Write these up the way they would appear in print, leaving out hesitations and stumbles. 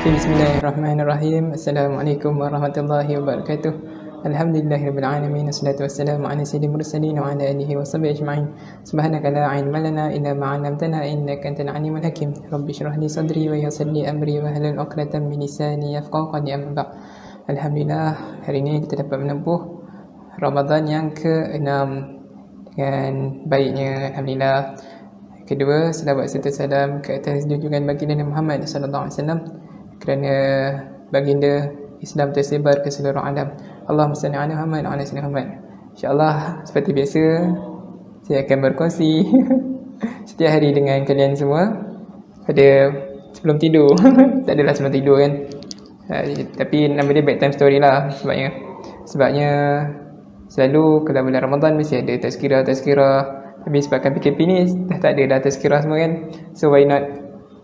Bismillahirrahmanirrahim. Assalamualaikum warahmatullahi wabarakatuh. Alhamdulillahirabbil alamin. Wassalatu wassalamu ala sayyidil mursalin wa ala alihi washabihi ajma'in. Subhanaka la ilma lana illa ma 'allamtana innaka antal alimul hakim. Rabbi shrah li sadri wa yassir li amri wa hlul 'uqdatam min lisani yafqahu qawli. Amma ba'd. Alhamdulillah, hari ini kita dapat menempuh Ramadan yang ke-6 dengan baiknya, alhamdulillah. Kedua, selawat serta salam ke atas junjungan baginda Muhammad sallallahu alaihi wasallam, kerana baginda Islam tersebar ke seluruh alam. Allahumma salli ala Muhammad wa ala sayyidina Muhammad. InsyaAllah, seperti biasa, saya akan berkongsi setiap hari dengan kalian semua pada sebelum tidur. Tak adalah sebelum tidur kan, tapi nama dia bedtime story lah. Sebabnya selalu kalau bulan Ramadan mesti ada tazkirah. Tapi sebabkan PKP ni dah tak ada dah tazkirah semua kan, so why not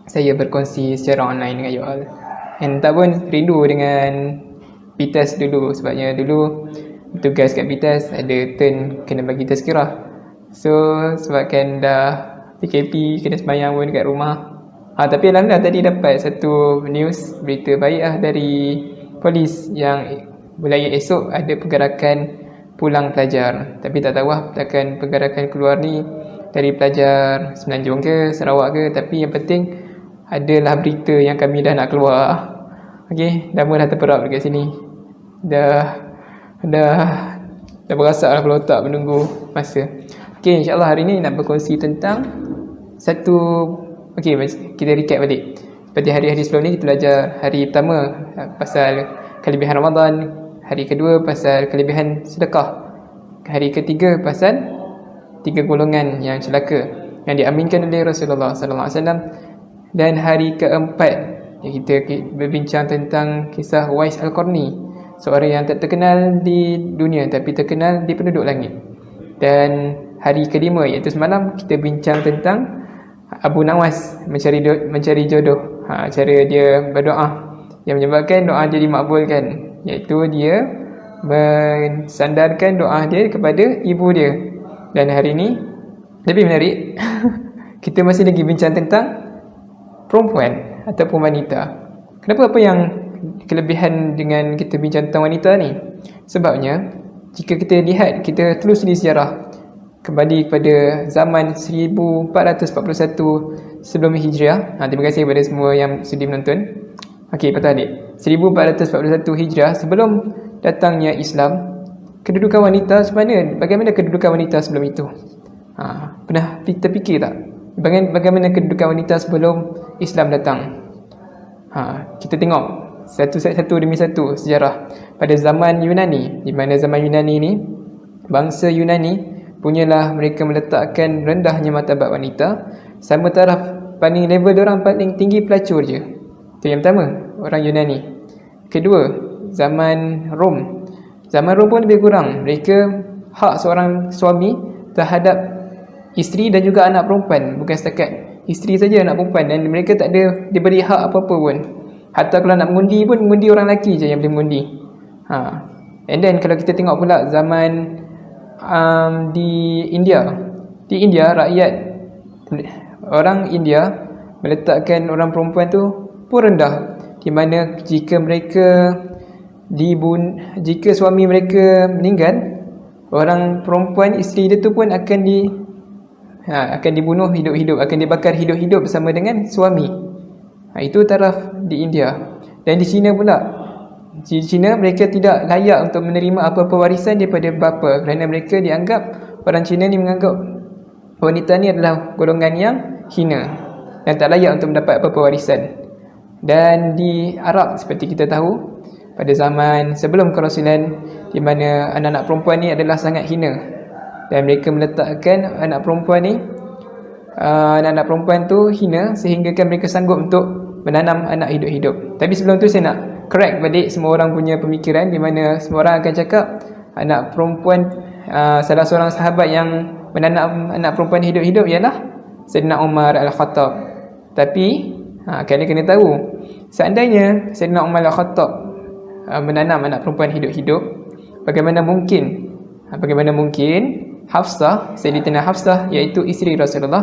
saya berkongsi secara online dengan you all. And tak pun rindu dengan PITAS dulu, sebabnya dulu tugas kat PITAS ada turn kena bagi tazkirah. So sebabkan dah PKP, kena sembahyang pun dekat rumah. Tapi alhamdulillah tadi dapat satu news, berita baik lah dari polis, yang mulai esok ada pergerakan pulang pelajar. Tapi tak tahu lah takkan pergerakan keluar ni dari pelajar Semenanjung ke Sarawak ke, tapi yang penting adalah berita yang kami dah nak keluar. Okey, lama dah terperap dekat sini. Dah berasak lah kepala otak menunggu masa. Okey, insyaAllah hari ni nak berkongsi tentang satu. Okey, kita recap balik. Seperti hari-hari sebelum ni kita belajar hari pertama pasal kelebihan Ramadan, hari kedua pasal kelebihan sedekah, hari ketiga pasal 3 golongan yang celaka yang diaminkan oleh Rasulullah sallallahu alaihi wasallam, dan hari keempat kita berbincang tentang kisah Uwais Al-Qarni, seorang yang tak terkenal di dunia tapi terkenal di penduduk langit. Dan hari kelima iaitu semalam kita bincang tentang Abu Nawas mencari jodoh, cara dia berdoa yang menyebabkan doa jadi makbulkan, iaitu dia mensandarkan doa dia kepada ibu dia. Dan hari ini lebih menarik kita masih lagi bincang tentang perempuan ataupun wanita. Kenapa, apa yang kelebihan dengan kita bincang tentang wanita ni? Sebabnya jika kita lihat, kita telusuri sejarah kembali kepada zaman 1441 sebelum Hijriah. Terima kasih kepada semua yang sudi menonton. Okey, patah balik. 1441 Hijrah, sebelum datangnya Islam, kedudukan wanita bagaimana kedudukan wanita sebelum itu? Pernah kita fikir tak? Bagaimana kedudukan wanita sebelum Islam datang? Kita tengok satu demi satu sejarah pada zaman Yunani, di mana zaman Yunani ni, bangsa Yunani punyalah mereka meletakkan rendahnya martabat wanita. Sama taraf paling level diorang paling tinggi pelacur je. Itu yang pertama, orang Yunani. Kedua, zaman Rom. Zaman Rom pun lebih kurang. Mereka hak seorang suami terhadap isteri dan juga anak perempuan, bukan setakat isteri saja, anak perempuan, dan mereka tak ada diberi hak apa-apa pun. Hatta kalau nak mengundi pun, mengundi orang lelaki je yang boleh mengundi. And then kalau kita tengok pula zaman di India, rakyat orang India meletakkan orang perempuan tu pun rendah, di mana jika suami mereka meninggal, orang perempuan isteri dia tu pun akan dibunuh hidup-hidup, akan dibakar hidup-hidup bersama dengan suami. Itu taraf di India. Dan di China pula, di China mereka tidak layak untuk menerima apa-apa warisan daripada bapa, kerana mereka dianggap, orang China ni menganggap wanita ni adalah golongan yang hina dan tak layak untuk mendapat apa-apa warisan. Dan di Arab, seperti kita tahu, pada zaman sebelum kerasulan, di mana anak-anak perempuan ni adalah sangat hina, dan mereka meletakkan anak perempuan tu hina sehingga kan mereka sanggup untuk menanam anak hidup-hidup. Tapi sebelum tu saya nak correct balik semua orang punya pemikiran, di mana semua orang akan cakap anak perempuan, salah seorang sahabat yang menanam anak perempuan hidup-hidup ialah Sayyidina Umar Al-Khattab. Tapi kalian kena tahu, seandainya Sayyidina Umar Al-Khattab menanam anak perempuan hidup-hidup, bagaimana mungkin Hafsah, Sayyidatina Hafsah, iaitu isteri Rasulullah,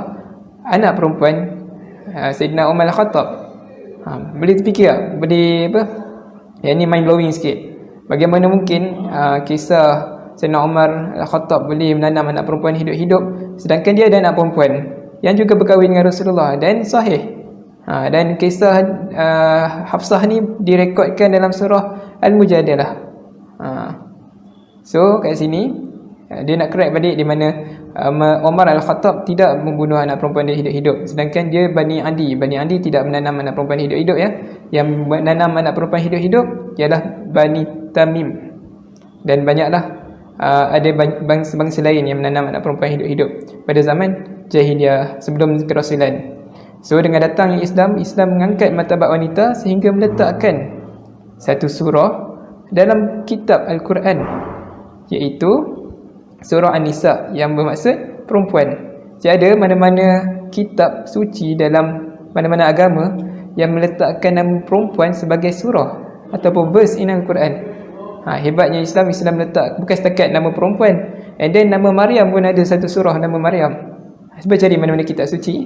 anak perempuan Sayyidina Umar Al-Khattab, Boleh terfikir tak? Boleh apa? Yang ni mind blowing sikit. Bagaimana mungkin kisah Sayyidina Umar Al-Khattab boleh menanam anak perempuan hidup-hidup, sedangkan dia ada anak perempuan yang juga berkahwin dengan Rasulullah dan sahih. Dan kisah Hafsah ni direkodkan dalam surah Al-Mujadalah. So kat sini dia nak correct balik di mana Umar Al-Khattab tidak membunuh anak perempuan dia hidup-hidup, sedangkan dia Bani Adi tidak menanam anak perempuan hidup-hidup ya. Yang menanam anak perempuan hidup-hidup ialah Bani Tamim. Dan banyaklah ada bangsa-bangsa lain yang menanam anak perempuan hidup-hidup pada zaman jahiliyah sebelum kerasulan. So dengan datangnya Islam mengangkat martabat wanita sehingga meletakkan satu surah dalam kitab Al-Quran, iaitu surah An-Nisa, yang bermaksud perempuan. Tiada mana-mana kitab suci dalam mana-mana agama yang meletakkan nama perempuan sebagai surah ataupun verse in Al-Quran. Hebatnya Islam letak bukan setakat nama perempuan, and then nama Maryam pun ada satu surah nama Maryam. Sebab cari mana-mana kitab suci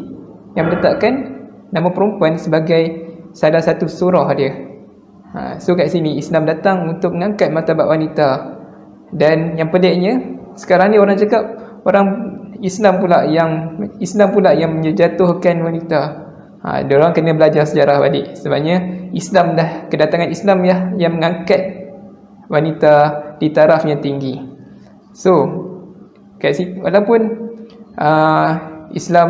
yang meletakkan nama perempuan sebagai salah satu surah dia. So kat sini Islam datang untuk mengangkat martabat wanita. Dan yang peliknya sekarang ni orang cakap orang Islam pula yang menjatuhkan wanita. Diorang kena belajar sejarah balik. Sebabnya kedatangan Islam yang mengangkat wanita di taraf yang tinggi. So kat sini, walaupun Islam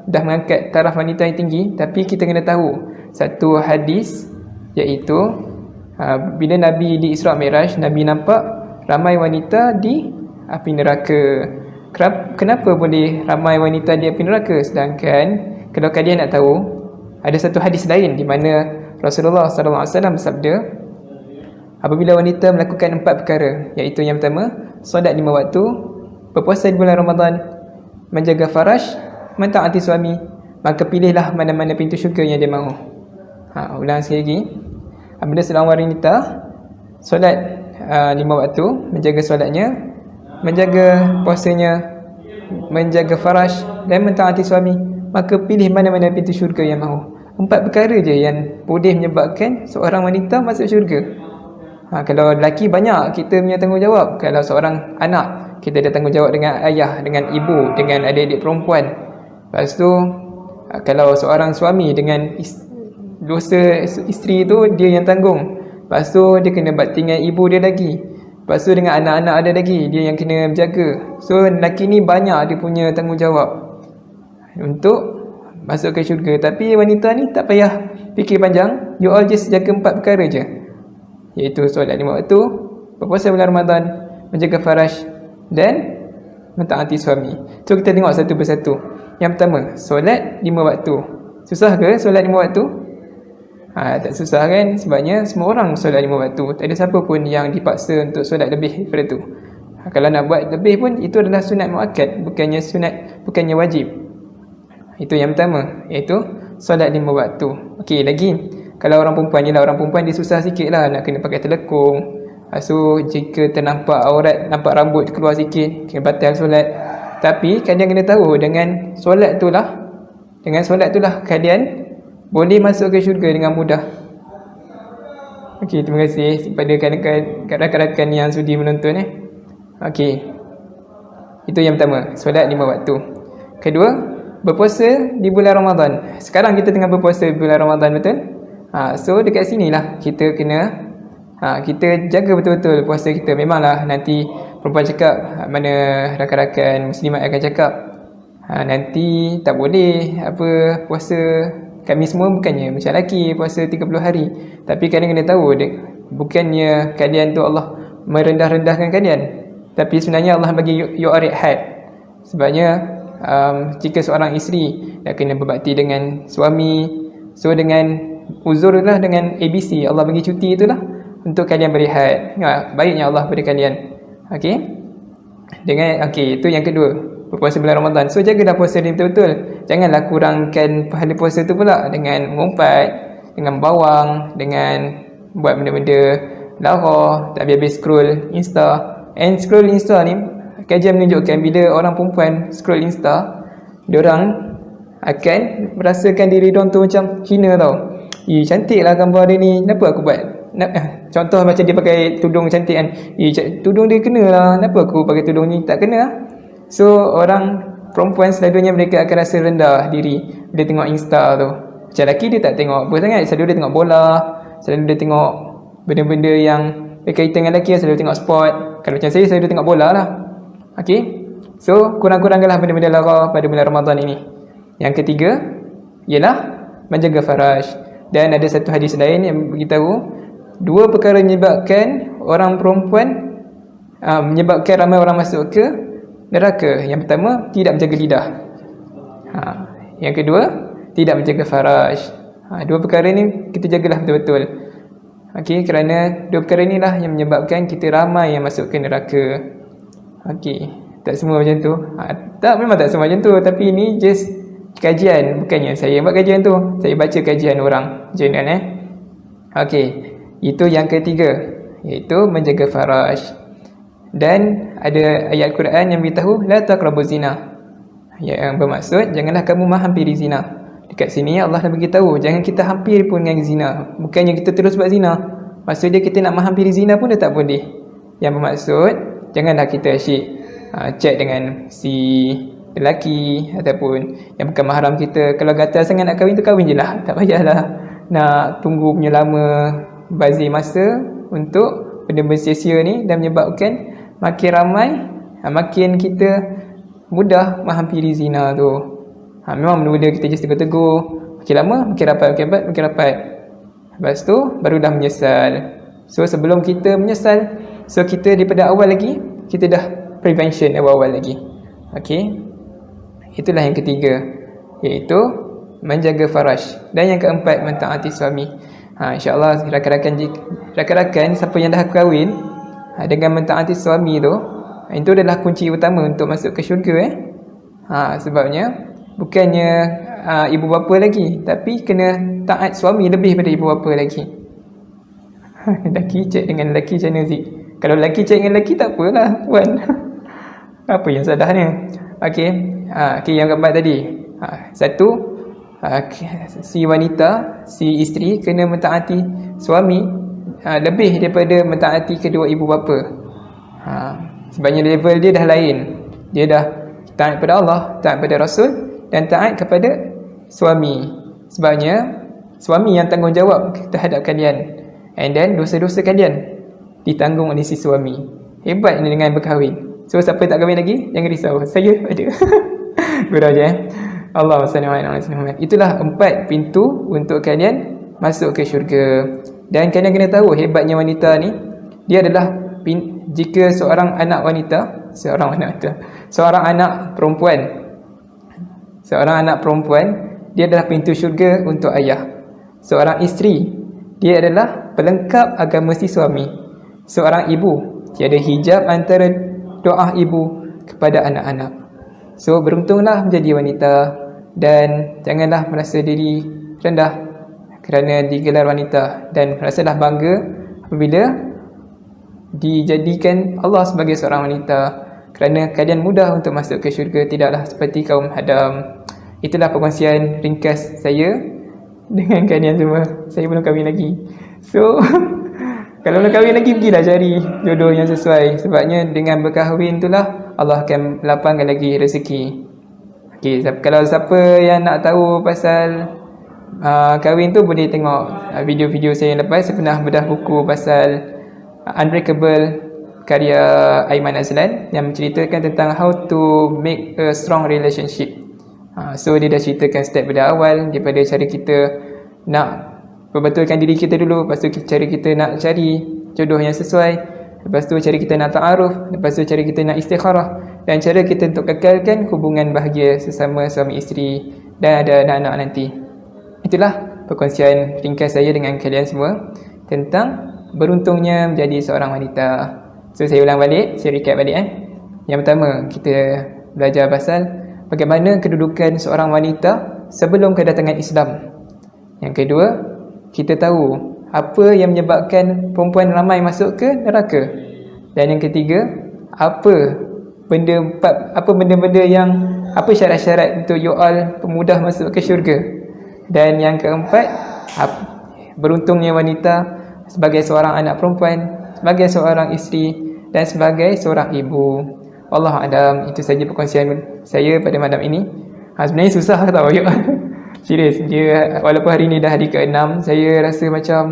dah mengangkat taraf wanita yang tinggi, tapi kita kena tahu satu hadis, iaitu bila Nabi di Isra' Mi'raj, Nabi nampak ramai wanita di api neraka. Kenapa boleh ramai wanita di api neraka? Sedangkan kalau kalian nak tahu, ada satu hadis lain di mana Rasulullah SAW bersabda, apabila wanita melakukan 4 perkara, iaitu yang pertama, solat 5 waktu, berpuasa di bulan Ramadan, menjaga faraj, mentaati suami, maka pilihlah mana-mana pintu syurga yang dia mahu. Ulang sekali lagi. Apabila seorang wanita solat 5 waktu, menjaga solatnya, menjaga puasanya, menjaga faraj dan mentaati suami, maka pilih mana-mana pintu syurga yang mahu. 4 perkara je yang boleh menyebabkan seorang wanita masuk syurga. Kalau lelaki banyak kita punya tanggungjawab. Kalau seorang anak, kita ada tanggungjawab dengan ayah, dengan ibu, dengan adik-adik perempuan. Lepas tu kalau seorang suami dengan dosa isteri tu, dia yang tanggung. Lepas tu dia kena bakti dengan ibu dia lagi. Lepas tu dengan anak-anak ada lagi, dia yang kena jaga. So lelaki ni banyak dia punya tanggungjawab untuk masuk ke syurga. Tapi wanita ni tak payah fikir panjang, you all just jaga 4 perkara je, iaitu solat 5 waktu, berpuasa bulan Ramadan, menjaga faraj dan mentaati suami. So kita tengok satu persatu. Yang pertama, solat 5 waktu. Susah ke solat 5 waktu? Tak susah kan? Sebabnya semua orang solat 5 waktu. Tak ada siapa pun yang dipaksa untuk solat lebih daripada tu. Kalau nak buat lebih pun, itu adalah sunat muakkad, bukannya wajib. Itu yang pertama, iaitu solat 5 waktu. Okey, lagi kalau orang perempuan, orang perempuan dia susah sikit lah, nak kena pakai telekung. So jika ternampak aurat, nampak rambut keluar sikit, kena batal solat. Tapi kalian kena tahu, dengan solat tu lah kalian boleh masuk ke syurga dengan mudah. Okey, terima kasih kepada rakan-rakan yang sudi menonton. Okey, itu yang pertama, solat 5 waktu. Kedua, berpuasa di bulan Ramadan. Sekarang kita tengah berpuasa di bulan Ramadan, betul? So dekat sinilah kita kena kita jaga betul-betul puasa kita. Memanglah nanti perempuan cakap, mana rakan-rakan muslimat akan cakap, nanti tak boleh puasa. Kami semua bukannya macam lelaki puasa 30 hari. Tapi kalian kena tahu, bukannya kalian tu Allah merendah-rendahkan kalian, tapi sebenarnya Allah bagi you rehat. Sebabnya jika seorang isteri nak kena berbakti dengan suami, so dengan uzur lah, dengan ABC, Allah bagi cuti itulah untuk kalian berehat. Baiknya Allah pada kalian. Okey, itu yang kedua, berpuasa bulan Ramadan. So jagalah puasa ni betul-betul. Janganlah kurangkan pahala puasa tu pula dengan mengumpat, dengan bawang, dengan buat benda-benda lara, tak habis-habis scroll Insta. And scroll Insta ni, kajian menunjukkan bila orang perempuan scroll Insta, diorang akan merasakan diri diorang tu macam hina tau. cantik lah gambar dia ni, kenapa aku buat? Contoh macam dia pakai tudung cantik kan, tudung dia kena lah, kenapa aku pakai tudung ni? Tak kena lah. So orang perempuan selalunya mereka akan rasa rendah diri bila tengok Insta tu. Macam lelaki dia tak tengok apa sangat, selalu dia tengok bola, selalu dia tengok benda-benda yang berkaitan dengan lelaki, selalu tengok sport. Kalau macam saya selalu tengok bola lah. Okay, so kurang-kurangkanlah benda-benda lara pada bulan Ramadan ini. Yang ketiga ialah menjaga faraj. Dan ada satu hadis lain yang beritahu dua perkara menyebabkan orang perempuan menyebabkan ramai orang masuk ke neraka. Yang pertama, tidak menjaga lidah. Yang kedua, tidak menjaga faraj. Dua perkara ni kita jagalah betul-betul. Okey, kerana dua perkara inilah yang menyebabkan kita ramai yang masuk ke neraka. Okey, tak semua macam tu. Tak, memang tak semua macam tu, tapi ini just kajian, bukannya saya buat kajian tu. Saya baca kajian orang general Okey, itu yang ketiga, iaitu menjaga faraj. Dan ada ayat Quran yang beritahu la taqrabuz zina, yang bermaksud janganlah kamu menghampiri zina. Dekat sini Allah dah beritahu jangan kita hampir pun dengan zina, bukannya kita terus buat zina. Maksudnya kita nak menghampiri zina pun dah tak boleh. Yang bermaksud janganlah kita asyik chat dengan si lelaki ataupun yang bukan mahram kita. Kalau gatal sangat nak kahwin tu kahwin je lah, tak payahlah nak tunggu punya lama, bazir masa untuk benda-benda sia-sia ni, dan menyebabkan makin ramai, makin kita mudah menghampiri zina tu. Memang benda-benda kita just tegur-tegur, makin lama makin rapat. Lepas tu baru dah menyesal. So sebelum kita menyesal, so kita daripada awal lagi kita dah prevention awal-awal lagi. Okey, itulah yang ketiga, iaitu menjaga faraj. Dan yang keempat, mentaati suami. InsyaAllah rakan-rakan siapa yang dah kahwin dengan mentaati suami tu, itu adalah kunci utama untuk masuk ke syurga. Sebabnya bukannya ibu bapa lagi, tapi kena taat suami lebih daripada ibu bapa lagi. Lelaki cek dengan lelaki macam mana Zik? Kalau lelaki cek dengan lelaki tak apalah puan. Apa yang salah ni? Okey, yang keempat tadi, satu, si wanita, si isteri kena mentaati suami lebih daripada mentaati kedua ibu bapa. Sebabnya level dia dah lain. Dia dah taat kepada Allah, taat kepada Rasul, dan taat kepada suami. Sebabnya suami yang tanggungjawab terhadap kalian, and then dosa-dosa kalian ditanggung oleh si suami. Hebat ni dengan berkahwin. So siapa tak kahwin lagi, jangan risau, saya ada. Gurau je Allahumma salli ala Muhammad. Itulah 4 pintu untuk kalian masuk ke syurga. Dan kalian kena tahu hebatnya wanita ni, dia adalah jika seorang anak perempuan, dia adalah pintu syurga untuk ayah. Seorang isteri, dia adalah pelengkap agama si suami. Seorang ibu, tiada hijab antara doa ibu kepada anak-anak. So beruntunglah menjadi wanita, dan janganlah merasa diri rendah kerana digelar wanita, dan rasalah bangga apabila dijadikan Allah sebagai seorang wanita, kerana kalian mudah untuk masuk ke syurga, tidaklah seperti kaum Adam. Itulah perkongsian ringkas saya dengan kalian semua. Saya belum kahwin lagi, so kalau belum kahwin lagi, pergilah cari jodoh yang sesuai. Sebabnya dengan berkahwin itulah Allah akan lapangkan lagi rezeki. Okey, kalau siapa yang nak tahu pasal kahwin tu, boleh tengok video-video saya yang lepas. Saya pernah bedah buku pasal Unbreakable karya Aiman Azlan, yang menceritakan tentang how to make a strong relationship. So dia dah ceritakan step pada awal, daripada cara kita nak perbetulkan diri kita dulu, lepas tu cara kita nak cari jodoh yang sesuai, lepas tu cara kita nak ta'aruf, lepas tu cara kita nak istikharah, dan cara kita untuk kekalkan hubungan bahagia sesama suami isteri dan ada anak-anak nanti. Itulah perkongsian ringkas saya dengan kalian semua tentang beruntungnya menjadi seorang wanita. So saya ulang balik, saya recap balik. Yang pertama, kita belajar pasal bagaimana kedudukan seorang wanita sebelum kedatangan Islam. Yang kedua, kita tahu apa yang menyebabkan perempuan ramai masuk ke neraka. Dan yang ketiga, apa benda-benda yang, apa syarat-syarat untuk you all pemudah masuk ke syurga. Dan yang keempat, beruntungnya wanita sebagai seorang anak perempuan, sebagai seorang isteri dan sebagai seorang ibu. Allah Alam, itu saja perkongsian saya pada malam ini. Sebenarnya susah tau ya. Serius, dia walaupun hari ni dah hari ke-6, saya rasa macam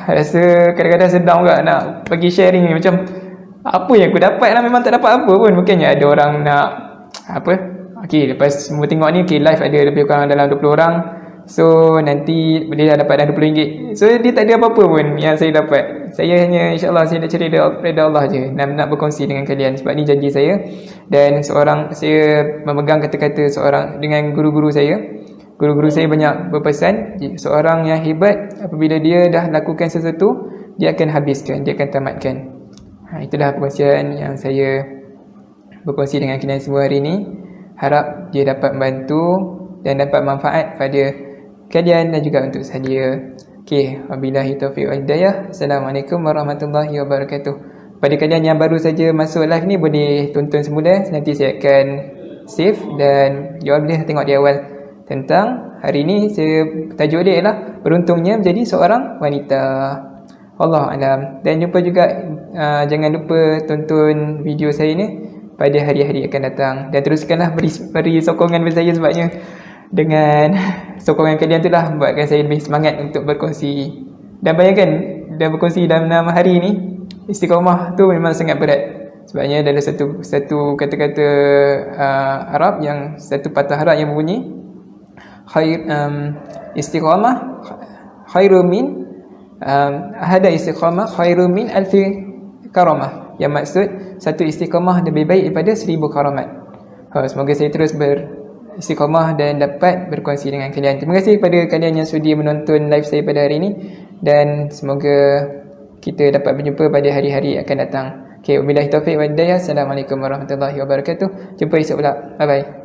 rasa kadang-kadang sedang juga nak bagi sharing ni. Macam apa yang aku dapat lah, memang tak dapat apa pun. Bukannya ada orang nak apa. Okay, lepas semua tengok ni, okay, live ada lebih kurang dalam 20 orang. So nanti boleh dah dapat dah RM20. So dia tak ada apa-apa pun yang saya dapat. Saya hanya insyaAllah saya nak cari reda Allah je, nak berkongsi dengan kalian. Sebab ni janji saya. Dan saya memegang kata-kata seorang dengan guru-guru saya. Guru-guru saya banyak berpesan, seorang yang hebat apabila dia dah lakukan sesuatu, dia akan habiskan, dia akan tamatkan. Itulah perkongsian yang saya berkongsi dengan kalian semua hari ini. Harap dia dapat membantu dan dapat manfaat pada kalian dan juga untuk saya. Okey, wabillahi taufiq wal hidayah. Assalamualaikum warahmatullahi wabarakatuh. Pada kalian yang baru saja masuk live ni, boleh tonton semula. Nanti saya akan save dan you all boleh tengok di awal. Tentang hari ni, saya tajuk dia ialah beruntungnya menjadi seorang wanita. Allah Alam. Dan jumpa juga, jangan lupa tonton video saya ni pada hari-hari akan datang. Dan teruskanlah beri sokongan kepada saya, sebabnya dengan sokongan kalian tu lah buatkan saya lebih semangat untuk berkongsi. Dan bayangkan, dah berkongsi dalam 6 hari ni, istiqamah tu memang sangat berat. Sebabnya ada satu kata-kata Arab, yang satu patah Arab yang berbunyi istiqamah khairu min ahada istiqamah khairu min alfi karamah. Yang maksud, satu istiqamah lebih baik daripada 1000 karamat. Semoga saya terus beristiqamah dan dapat berkongsi dengan kalian. Terima kasih kepada kalian yang sudi menonton live saya pada hari ini, dan semoga kita dapat berjumpa pada hari-hari akan datang. Okay, wabillahi taufiq wal hidayah. Assalamualaikum warahmatullahi wabarakatuh. Jumpa esok pula. Bye bye.